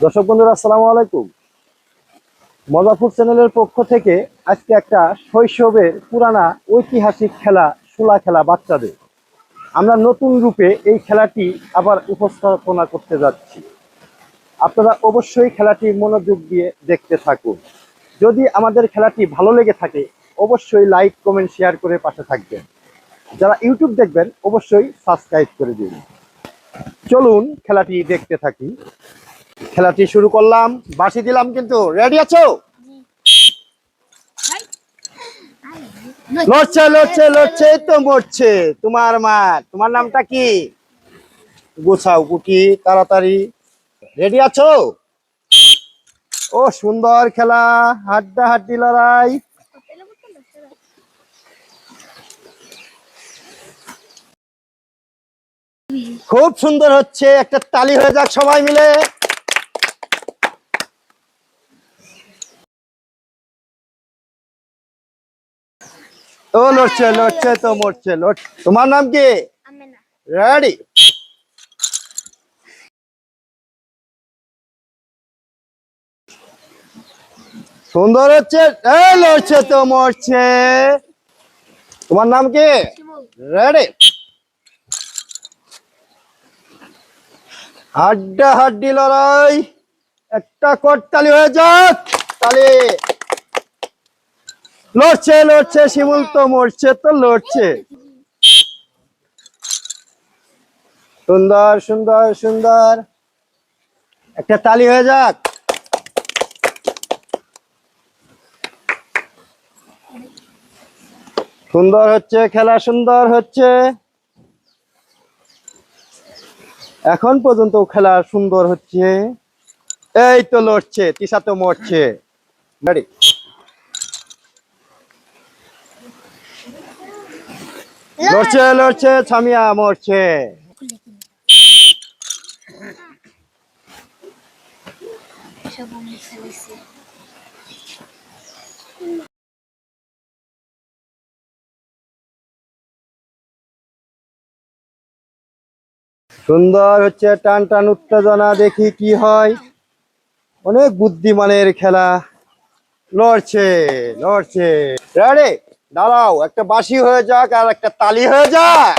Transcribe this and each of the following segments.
দর্শক বন্ধুরা আসসালামু আলাইকুম। মজা ফুড চ্যানেলের পক্ষ থেকে আজকে একটা শৈশবের পুরানা ঐতিহাসিক খেলা শোলা খেলা বাচ্চাদের আমরা নতুন রূপে এই খেলাটি আবার উপস্থাপনা করতে যাচ্ছি। আপনারা অবশ্যই খেলাটি মনোযোগ দিয়ে দেখতে থাকুন। যদি আমাদের খেলাটি ভালো লেগে থাকে অবশ্যই লাইক কমেন্ট শেয়ার করে পাশে থাকবেন। যারা ইউটিউব দেখবেন অবশ্যই সাবস্ক্রাইব করে দিন। চলুন খেলাটি দেখতে থাকি। খেলাটি শুরু করলাম, বাঁশি দিলাম, কিন্তু রেডি আছো? লড়ছে লড়ছে লড়ছে তো মরছে তোমার মা। তোমার নামটা কি? গোছাও কুটি তাড়াতাড়ি। রেডি আছো? ও সুন্দর খেলা, হাড্ডা হাড্ডি লড়াই। খুব সুন্দর হচ্ছে, একটা তালি হয়ে যাক সবাই মিলে। ও লড়ছে লড়ছে তো মরছে তোমার নাম কি? রেডি। সুন্দর হচ্ছে, এই লড়ছে তো মরছে। তোমার নাম কি? রেডি। হাড্ডা হাড্ডি লড়াই, একটা করতালি হয়ে যাক। তালি। লড়ছে লড়ছে শিমুল তো মরছে তো লড়ছে। সুন্দর সুন্দর সুন্দর, একটা তালি হয়ে যাক। সুন্দর হচ্ছে খেলা, সুন্দর হচ্ছে। এখন পর্যন্ত খেলা সুন্দর হচ্ছে। এই তো লড়ছে, তিশা তো মরছে। রেডি। লড়ছে লড়ছে ছামিয়া মরছে। সুন্দর হচ্ছে, টান টান উত্তেজনা, দেখি কি হয়। অনেক বুদ্ধিমানের খেলা। লড়ছে লড়ছে। রেডি। দাঁড়াও, একটা বাঁশি হয়ে যাক আর একটা তালি হয়ে যাক।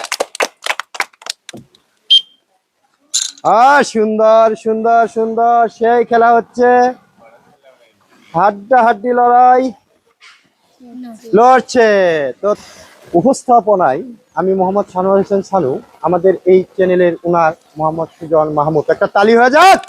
সুন্দর সুন্দর সুন্দর, সেই খেলা হচ্ছে। হাড্ডা হাড্ডি লড়াই, লড়ছে তো। উপস্থাপনায় আমি মোহাম্মদ সানোয়ার হোসেন সানু, আমাদের এই চ্যানেলের ওনার মোহাম্মদ সুজন মাহমুদ। একটা তালি হয়ে যাক।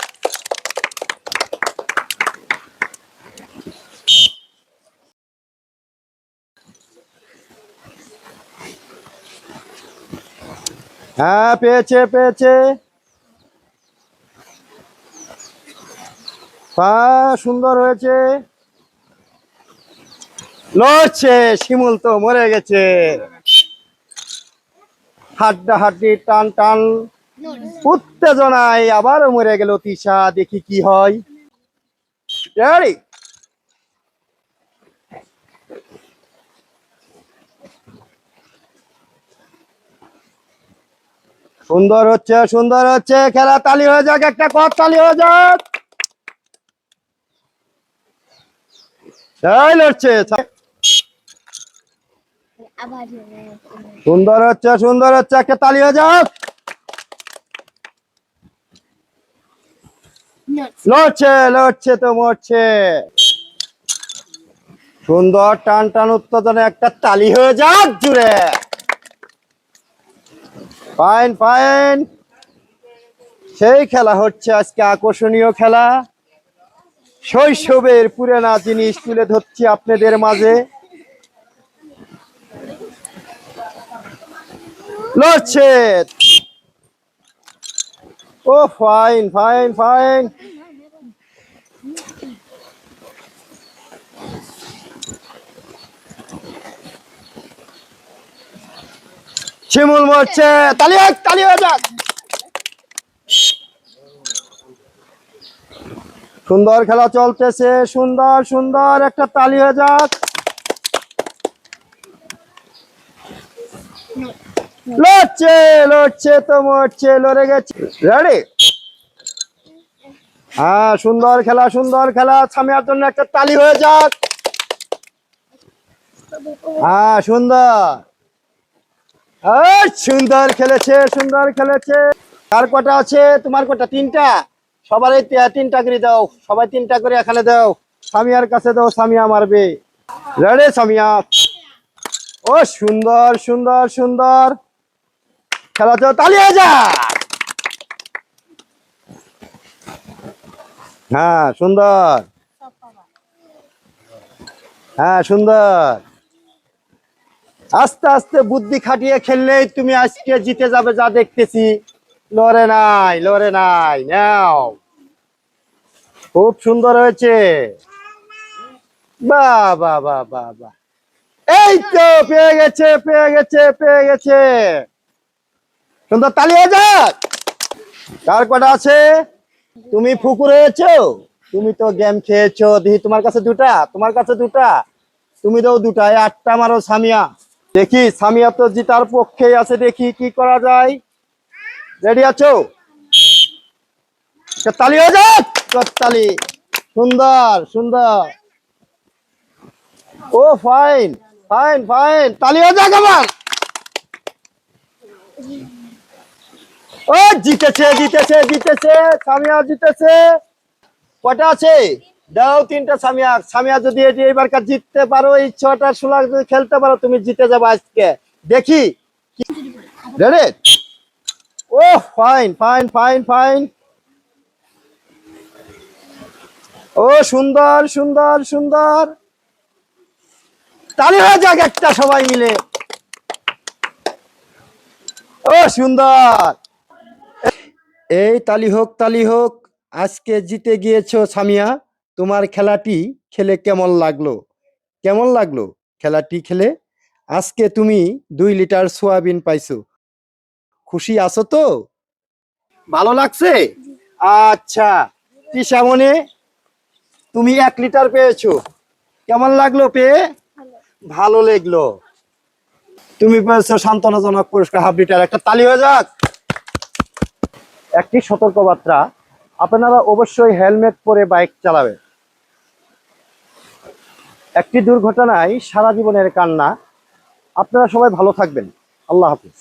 হ্যাঁ, পেয়েছে পেয়েছে। সুন্দর হয়েছে। লড়ছে, শিমুল তো মরে গেছে। হাড্ডা হাড্ডি টান টান উত্তেজনায় আবারও মরে গেল তিশা, দেখি কি হয়। রেডি। সুন্দর হচ্ছে সুন্দর হচ্ছে খেলা, তালি হয়ে যাক, একটা কর তালি হয়ে যাক। এই লড়ছে। সুন্দর হচ্ছে সুন্দর হচ্ছে, একটা তালি হয়ে যাক। লড়ছে লড়ছে তো মরছে। সুন্দর টান টান উত্তেজনা, একটা তালি হয়ে যাক জুড়ে। Fine fine. সেই খেলা হচ্ছে আজকে, আকর্ষণীয় খেলা। শৈশবের পুরানা জিনিস তুলে ধরছি আপনাদের মাঝে। লড়ছে। ও ফাইন ফাইন ফাইন। শিমুল মরছে, তালি তালি হয়ে যাক। সুন্দর খেলা চলতেছে, সুন্দর সুন্দর, একটা তালি হয়ে যাক। লড়ছে লড়ছে তো মরছে, লড়ে গেছে। রেডি। হ্যাঁ, সুন্দর খেলা, সুন্দর খেলা। সামিয়ার জন্য একটা তালি হয়ে যাক। হ্যাঁ, সুন্দর। সুন্দর খেলেছে, সুন্দর খেলেছে। কার কটা আছে? তোমার কটা? তিনটা। সবারই তিনটা করে দাও, সবাই তিনটা করে এখানে দাও। সামিয়ার কাছে দাও, সামিয়া মারবে। রেডি সামিয়া। ও সুন্দর, সুন্দর, সুন্দর খেলা। তো তালি হয়ে যাক। হ্যাঁ, সুন্দর। হ্যাঁ, সুন্দর। আস্তে আস্তে বুদ্ধি খাটিয়ে খেললেই তুমি আজকে জিতে যাবে, যা দেখতেছি। লড়ে নাই, লড়ে নাই। নাও, খুব সুন্দর হয়েছে। বাহ বাহ বাহ বাহ বাহ। এই তো পেয়ে গেছে, পেয়ে গেছে, পেয়ে গেছে। সুন্দর, তালি হয়ে যাক। কার কটা আছে? তুমি ফুকুর হয়েছো। তুমি তো গেম খেয়েছো। দেখি তোমার কাছে দুটা, তোমার কাছে দুটা। তুমি দাও দুটা। এই আটটা মারো সামিয়া। দেখি, সামিয়া তো জিতার পক্ষেই আছে। দেখি কি করা যায়। রেডি আছো? তালি হয়ে যাক। তালি। সুন্দর, সুন্দর। ও ফাইন, ফাইন, ফাইন। তালি হয়ে যাক আমার। ও জিতেছে, জিতেছে, জিতেছে। সামিয়া জিতেছে। কটা আছে? দাও তিনটা সামিয়া। সামিয়া যদি এটি এবার জিততে পারো, এই 6টা 16 যদি খেলতে পারো, তুমি জিতে যাবে আজকে। দেখি। রেডি? ও ফাইন, ফাইন, ফাইন, ফাইন। ও সুন্দর, সুন্দর, সুন্দর। তালি হয়ে যাক একটা, সবাই মিলে। ও সুন্দর। এই তালি হোক, তালি হোক। আজকে জিতে গিয়েছো সামিয়া। তোমার খেলাটি খেলে কেমন লাগলো? কেমন লাগলো খেলাটি খেলে? আজকে তুমি 2 লিটার সোয়াবিন পাইছো। খুশি আছো তো? ভালো লাগছে? আচ্ছা, তিশামণি, তুমি 1 লিটার পেয়েছো। কেমন লাগলো পেয়ে? ভালো লাগলো। তুমি পেয়েছো সান্ত্বনাজনক পুরস্কার, ½ লিটার। একটা তালি হয়ে যাক। একটি সতর্কবার্তা, আপনারা অবশ্যই হেলমেট পরে বাইক চালাবেন। একটি দুর্ঘটনায় সারা জীবনের কান্না। আপনারা সবাই ভালো থাকবেন। আল্লাহ হাফিজ।